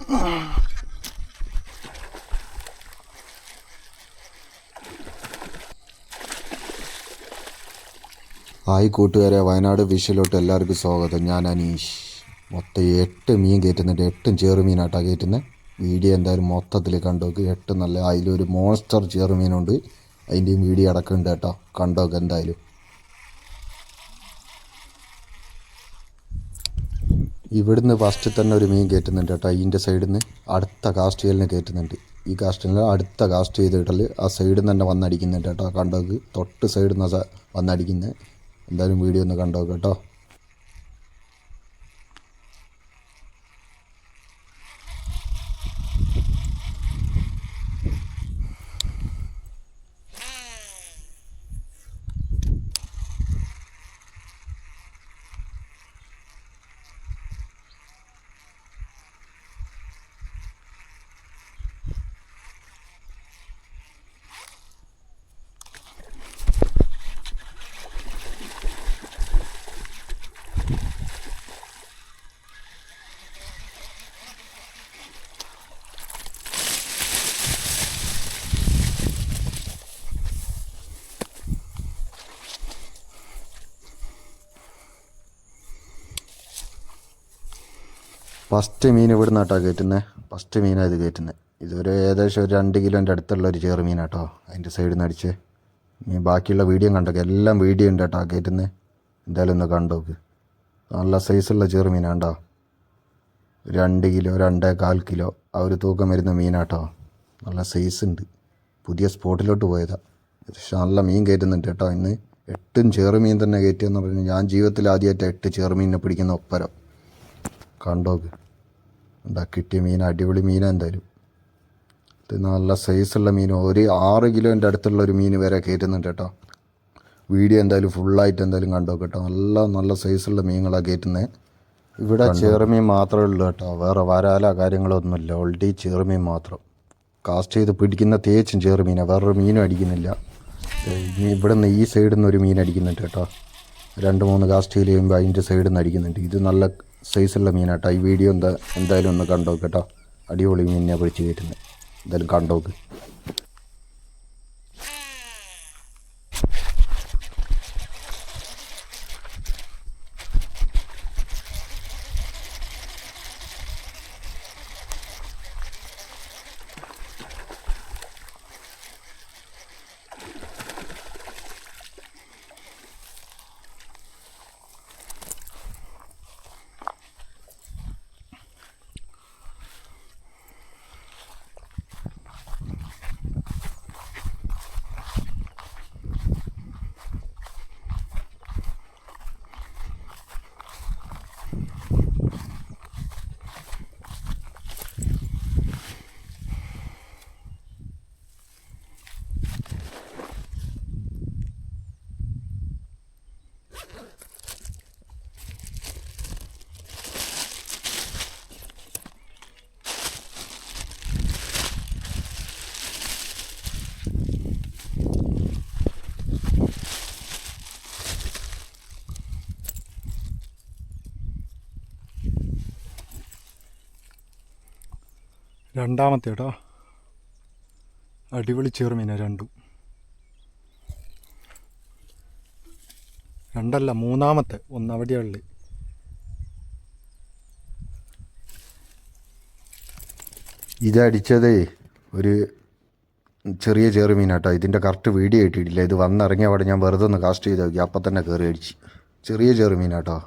Hi കൂട്ടുകാരെ, വയനാട് വിഷയിലോട്ട് എല്ലാവർക്കും സ്വാഗതം. ഞാൻ അനീഷ്. മൊത്തം 8 മീൻ കയറ്റുന്നുണ്ട്. 8 ചെറുമീനാട്ടാ കയറ്റുന്നത്. വീഡിയോ എന്തായാലും മൊത്തത്തിൽ കണ്ടോക്ക്. 8 നല്ല അതിലൊരു മോൺസ്റ്റർ ചെറുമീനുണ്ട്, അതിൻ്റെയും വീഡിയോ അടക്കുന്നുണ്ട് കേട്ടോ. കണ്ടോക്ക് എന്തായാലും. ഇവിടുന്ന് ഫസ്റ്റ് തന്നെ ഒരു മീൻ കയറ്റുന്നുണ്ട് കേട്ടോ. അതിൻ്റെ സൈഡിൽ നിന്ന് അടുത്ത കാസ്റ്റ് ചെയ്യലിന് കയറ്റുന്നുണ്ട്. ഈ കാസ്റ്റിൽ അടുത്ത കാസ്റ്റ് ചെയ്തിട്ടാൽ ആ സൈഡിൽ നിന്ന് തന്നെ വന്നടിക്കുന്നുണ്ട് കേട്ടോ. കണ്ടോക്ക്, തൊട്ട് സൈഡിൽ നിന്ന് വന്നടിക്കുന്നത്. എന്തായാലും വീഡിയോ ഒന്ന് കണ്ടോക്ക് കേട്ടോ. ഫസ്റ്റ് മീൻ ഇവിടെ നിന്നാട്ടോ കയറ്റുന്നത്. ഫസ്റ്റ് മീനാണ് ഇത് കയറ്റുന്നത്. ഇതൊരു ഏകദേശം ഒരു 2 കിലോൻ്റെ അടുത്തുള്ള ഒരു ചെറുമീനാട്ടോ. അതിൻ്റെ സൈഡിൽ നിന്ന് അടിച്ച് ഇനി ബാക്കിയുള്ള വീഡിയോ കണ്ടോക്കെ. എല്ലാം വീഡിയോ ഉണ്ട് കേട്ടോ കയറ്റുന്നത്. എന്തായാലും ഒന്ന് കണ്ടോക്ക്. നല്ല സൈസുള്ള ചെറുമീനാണ്ടോ. 2 കിലോ 2.25 കിലോ ആ ഒരു തൂക്കം വരുന്ന മീനാട്ടോ. നല്ല സൈസ് ഉണ്ട്. പുതിയ സ്പോട്ടിലോട്ട് പോയതാണ്. പക്ഷേ നല്ല മീൻ കയറ്റുന്നുണ്ട് കേട്ടോ. ഇന്ന് 8 ചെറുമീൻ തന്നെ കയറ്റിയെന്ന് പറഞ്ഞു. ഞാൻ ജീവിതത്തിൽ ആദ്യമായിട്ട് 8 ചെറുമീനിനെ പിടിക്കുന്ന ഒപ്പരം. കണ്ടോക്ക്. കിട്ടിയ മീൻ അടിപൊളി മീനാണ് എന്തായാലും. ഇത് നല്ല സൈസുള്ള മീൻ. ഒരു 6 കിലോൻ്റെ അടുത്തുള്ള ഒരു മീൻ വരെ കയറ്റുന്നുണ്ട് കേട്ടോ. വീഡിയോ എന്തായാലും ഫുള്ളായിട്ട് എന്തായാലും കണ്ടോക്ക് കേട്ടോ. നല്ല സൈസുള്ള മീനുകളാണ് കയറ്റുന്നത്. ഇവിടെ ചെറുമീൻ മാത്രമേ ഉള്ളൂ കേട്ടോ. വേറെ വരാല കാര്യങ്ങളൊന്നുമില്ല. ഓൾറെഡി ചെറുമീൻ മാത്രം. കാസ്റ്റ് ചെയ്ത് പിടിക്കുന്ന തേച്ചും ചെറുമീനാണ്. വേറൊരു മീനും അടിക്കുന്നില്ല. ഇനി ഇവിടെ നിന്ന് ഈ സൈഡിൽ നിന്ന് ഒരു മീൻ അടിക്കുന്നുണ്ട് കേട്ടോ. 2-3 കാസ്റ്റ് ചെയ്യുമ്പോൾ അതിൻ്റെ സൈഡിൽ നിന്ന് അടിക്കുന്നുണ്ട്. ഇത് നല്ല സൈസുള്ള മീനാട്ടോ. ഈ വീഡിയോ എന്തായാലും ഒന്ന് കണ്ടോക്ക് കേട്ടോ. അടിപൊളി മീനിനെ പിടിച്ച് കയറ്റുന്നത്. എന്തായാലും കണ്ടോക്ക്. രണ്ടാമത്തെ കേട്ടോ. അടിപൊളി ചെറുമീനാണ് രണ്ടും. രണ്ടല്ല, മൂന്നാമത്തെ. ഒന്നവിടെയുള്ളു. ഇതടിച്ചതേ ഒരു ചെറിയ ചെറുമീനാട്ടോ. ഇതിൻ്റെ കറക്റ്റ് വീഡിയോ കിട്ടിയിട്ടില്ല. ഇത് വന്നിറങ്ങിയ അവിടെ ഞാൻ വെറുതെ ഒന്ന് കാസ്റ്റ് ചെയ്ത് നോക്കി. അപ്പം തന്നെ കയറി അടിച്ച്. ചെറിയ ചെറുമീനാട്ടോ.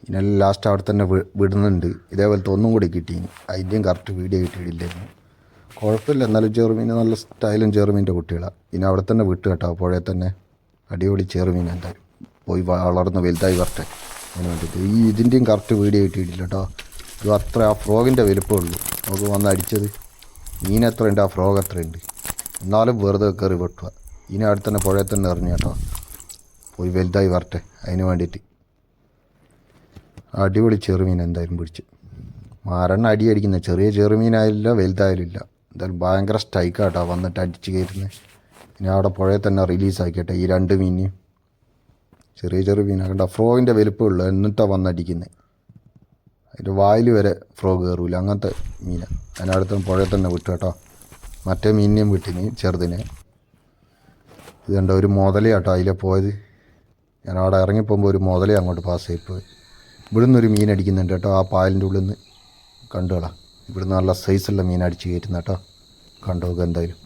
ഇതിനെല്ലാം ലാസ്റ്റ് അവിടെ തന്നെ വിടുന്നുണ്ട്. ഇതേപോലത്തെ ഒന്നും കൂടി കിട്ടി. അതിൻ്റെയും കറക്റ്റ് വീഡിയോ കിട്ടിയിട്ടില്ലായിരുന്നു. കുഴപ്പമില്ല. എന്നാലും ചെറുമീൻ നല്ല സ്റ്റൈലും ചെറുമീൻ്റെ കുട്ടികളാണ്. ഇനി അവിടെ തന്നെ വിട്ട് കേട്ടോ. പുഴയിൽ തന്നെ അടിപൊളി ചെറുമീൻ എന്തായാലും പോയി വളർന്ന് വലുതായി വരട്ടെ. അതിന് വേണ്ടിയിട്ട് ഇതിൻ്റെയും കറക്റ്റ് വീഡിയോ കിട്ടിയിട്ടില്ല കേട്ടോ. ഇത് അത്ര ആ ഫ്രോഗിൻ്റെ വലുപ്പമുള്ളൂ. നമുക്ക് വന്ന് അടിച്ചത്. മീൻ എത്രയുണ്ട്, ആ ഫ്രോഗ് എത്രയുണ്ട്. എന്നാലും വെറുതെ കയറി വെട്ടുക. ഇനി അവിടെ തന്നെ പുഴയിൽ തന്നെ എറിഞ്ഞു കേട്ടോ. പോയി വലുതായി വരട്ടെ. അതിന് വേണ്ടിയിട്ട് അടിപൊളി ചെറുമീൻ എന്തായാലും പിടിച്ച്. മരണം അടിക്കുന്ന ചെറിയ ചെറുമീനായില്ല, വലുതായാലും ഇല്ല. എന്തായാലും ഭയങ്കര സ്ട്രൈക്കാട്ടോ വന്നിട്ട് അടിച്ച് കയറ്റുന്നത്. ഇനി അവിടെ പുഴയിൽ തന്നെ റിലീസാക്കിയിട്ട് ഈ 2 മീനെയും. ചെറിയ ചെറിയ മീനാണ് കണ്ട. ഫ്രോഗിൻ്റെ വലുപ്പമുള്ളൂ. എന്നിട്ടാണ് വന്നടിക്കുന്നത്. അതിൻ്റെ വായിൽ വരെ ഫ്രോഗ് കയറൂല, അങ്ങനത്തെ മീനാണ്. അതിനടുത്ത് പുഴയിൽ തന്നെ വിട്ടു കേട്ടോ. മറ്റേ മീനിനെയും വിട്ടിന്, ചെറുതിനെ. ഇത് കണ്ടോ, ഒരു മുതല കേട്ടോ അതിലെ പോയത്. ഞാൻ അവിടെ ഇറങ്ങിപ്പോകുമ്പോൾ ഒരു മുതല അങ്ങോട്ട് പാസ് ചെയ്യിപ്പോയി. ഇവിടുന്ന് ഒരു മീൻ അടിക്കുന്നുണ്ട് കേട്ടോ, ആ പായലിൻ്റെ ഉള്ളിൽ നിന്ന് കണ്ടുകളാ. ഇവിടുന്ന് നല്ല സൈസുള്ള മീൻ അടിച്ച് കയറ്റുന്ന കേട്ടോ, കണ്ടോ എന്തായാലും.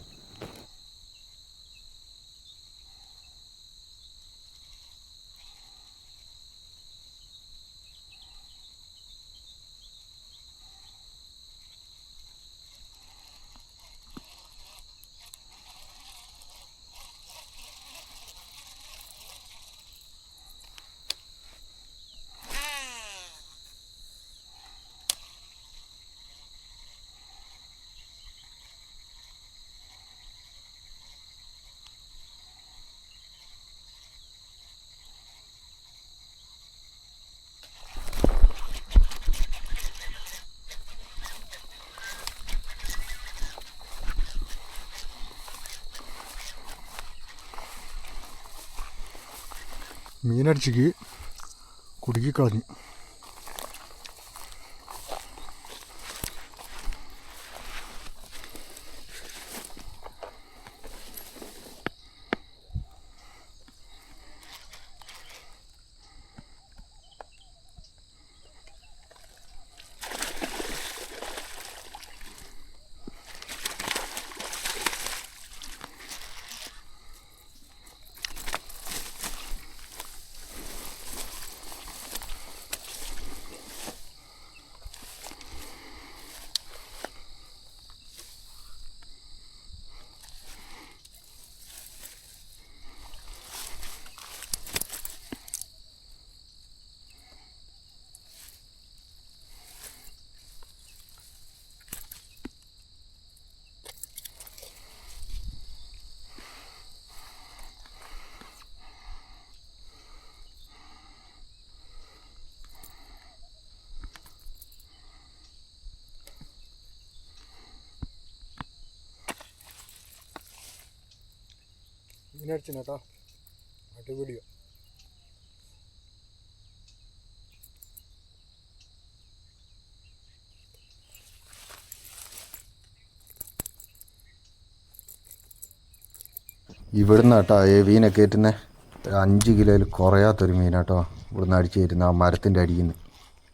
മീനടിച്ചിക്ക് കുടുക്കിക്കളഞ്ഞു. മീനടിച്ചു കേട്ടോ, അടിപൊളിയോ. ഇവിടുന്ന് കേട്ടോ ഈ മീനെ കയറ്റുന്നത് 5 കിലോയിൽ കുറയാത്തൊരു മീനാട്ടോ. ഇവിടുന്ന് അടിച്ച് കയറ്റുന്ന ആ മരത്തിൻ്റെ അടിയിൽ നിന്ന്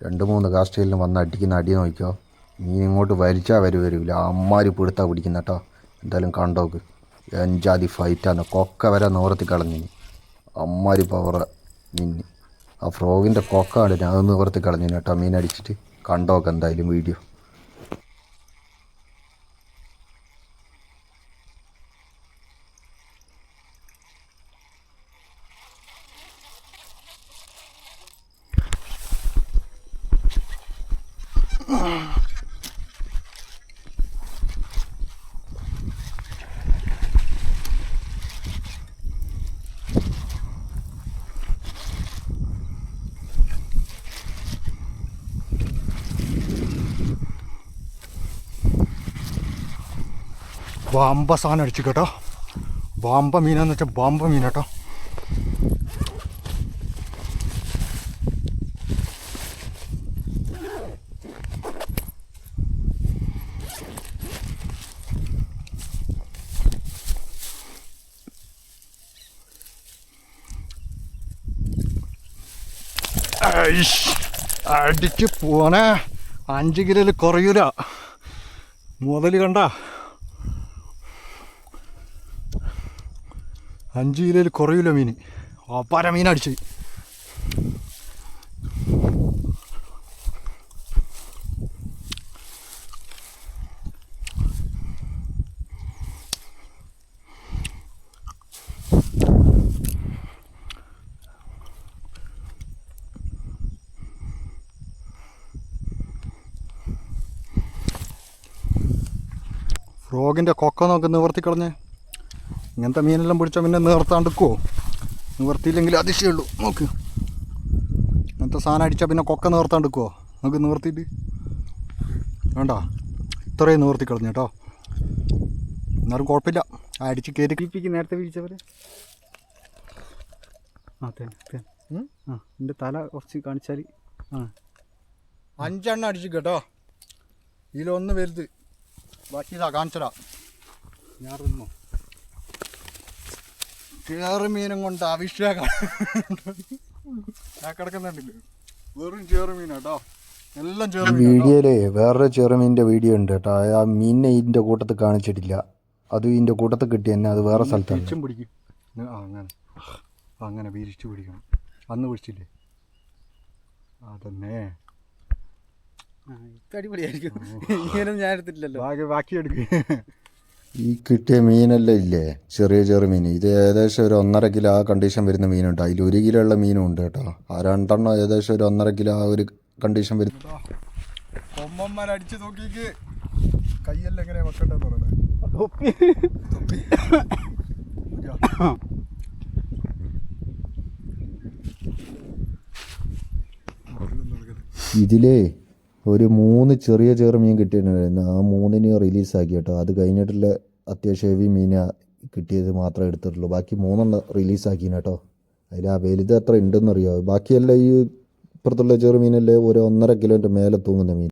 2-3 കാസ്റ്റയിലും വന്ന് അടിക്കുന്ന അടി നോക്കിയോ. മീൻ ഇങ്ങോട്ട് വലിച്ചാൽ വരില്ല, അമ്മാരി പിടുത്താ പിടിക്കുന്ന കേട്ടോ. എന്തായാലും കണ്ടോക്ക്, എഞ്ചാതി ഫൈറ്റാണ്. കൊക്ക വരെ നിവർത്തി കളഞ്ഞു, അമ്മാരി പവർ മീൻ. ആ ഫ്രോഗിൻ്റെ കൊക്കാണ് ഞാൻ അത് നിവർത്തി കളഞ്ഞു കേട്ടോ മീനടിച്ചിട്ട്. കണ്ടോക്ക് എന്തായാലും വീഡിയോ. വാമ്പ സാധനം അടിച്ചു കേട്ടോ. വാമ്പ മീനാന്ന് വെച്ചാൽ വാമ്പ മീൻ കേട്ടോ. അടിച്ച് പോണേ, 5 കിലോയിൽ കുറയൂല. മുതൽ കണ്ട 5 കിലോയിൽ കുറയൂല മീൻ. അപ്പാര മീനടിച്ച്. ഫ്രോഗിൻ്റെ കൊക്ക നോക്ക് നിവർത്തിക്കളഞ്ഞേ. ഇങ്ങനത്തെ മീനെല്ലാം പിടിച്ചാൽ പിന്നെ നിവർത്താണ്ടിക്കുമോ? നിവർത്തിയില്ലെങ്കിൽ അതിശയുള്ളൂ. നോക്ക്, ഇങ്ങനത്തെ സാധനം അടിച്ചാൽ പിന്നെ കൊക്ക നിവർത്താണ്ടിക്കുമോ? നമുക്ക് നിവർത്തിയിട്ട് വേണ്ട, ഇത്രയും നിവർത്തി കളഞ്ഞു കേട്ടോ. എന്നാലും കുഴപ്പമില്ല, അടിച്ച് കയറ്റി കിപ്പിക്ക് നേരത്തെ വീഴ്ചവരെ. ആ തന്നെ ആ എൻ്റെ തല കുറച്ച് കാണിച്ചാൽ. ആ 5 അടിച്ചു കേട്ടോ. ഇതിലൊന്ന് വലുത്, ബാക്കി ഇതാ കാണിച്ചടാ. ഞാൻ തിന്നു ചേറുമീനും കൊണ്ട് അഭിഷേകം. ഞാൻ കിടക്കുന്നുണ്ടല്ലോ, വെറും ചേറുമീൻ കേട്ടോ, എല്ലാം ചേറുമീൻ. വീഡിയോയിലേ വേറൊരു ചെറുമീനിൻ്റെ വീഡിയോ ഉണ്ട് കേട്ടോ. ആ മീനിനെ ഇതിൻ്റെ കൂട്ടത്തിൽ കാണിച്ചിട്ടില്ല. അത് ഇതിൻ്റെ കൂട്ടത്തിൽ കിട്ടി തന്നെ, അത് വേറെ സ്ഥലത്താണ്. തിരിച്ചും പിടിക്കും. അങ്ങനെ അങ്ങനെ വിരിച്ചു പിടിക്കണം. അന്ന് പിടിച്ചില്ലേ അതന്നെ. അടിപൊളിയായിരിക്കും. ഇങ്ങനെയൊന്നും ഞാൻ എടുത്തിട്ടില്ലല്ലോ. ബാക്കി എടുക്കുക. ഈ കിട്ടിയ മീനെല്ലാം ഇല്ലേ, ചെറിയ ചെറിയ മീൻ, ഇത് ഏകദേശം ഒരു 1.5 കിലോ ആ കണ്ടീഷൻ വരുന്ന മീനുണ്ട്. അതിൽ 1 കിലോ ഉള്ള മീനും ഉണ്ട് കേട്ടോ. ആ 2 എണ്ണം ഏകദേശം ഒരു 1.5 കിലോ ആ ഒരു കണ്ടീഷൻ വരുന്നു. കൊമ്പന്മാരടിച്ച് നോക്കിക്ക്, കയ്യെല്ലാം എങ്ങനെ വെക്കണ്ടെന്ന് പറയണേ. ഇതിലേ ഒരു 3 ചെറിയ ചെറുമീൻ കിട്ടിയിട്ടുണ്ടായിരുന്നു. ആ 3നെ റിലീസാക്കി കേട്ടോ. അത് കഴിഞ്ഞിട്ടുള്ള അത്യാവശ്യം ഹെവി മീനാ കിട്ടിയത് മാത്രമേ എടുത്തിട്ടുള്ളൂ. ബാക്കി 3 റിലീസാക്കി കേട്ടോ. അതിൽ ആ വലുത് എത്ര ഉണ്ടെന്നറിയാമോ? ബാക്കിയെല്ലാം ഈ ഇപ്പുറത്തുള്ള ചെറുമീനല്ലേ ഒരു 1.5 കിലോൻ്റെ മേലെ തൂങ്ങുന്ന മീൻ.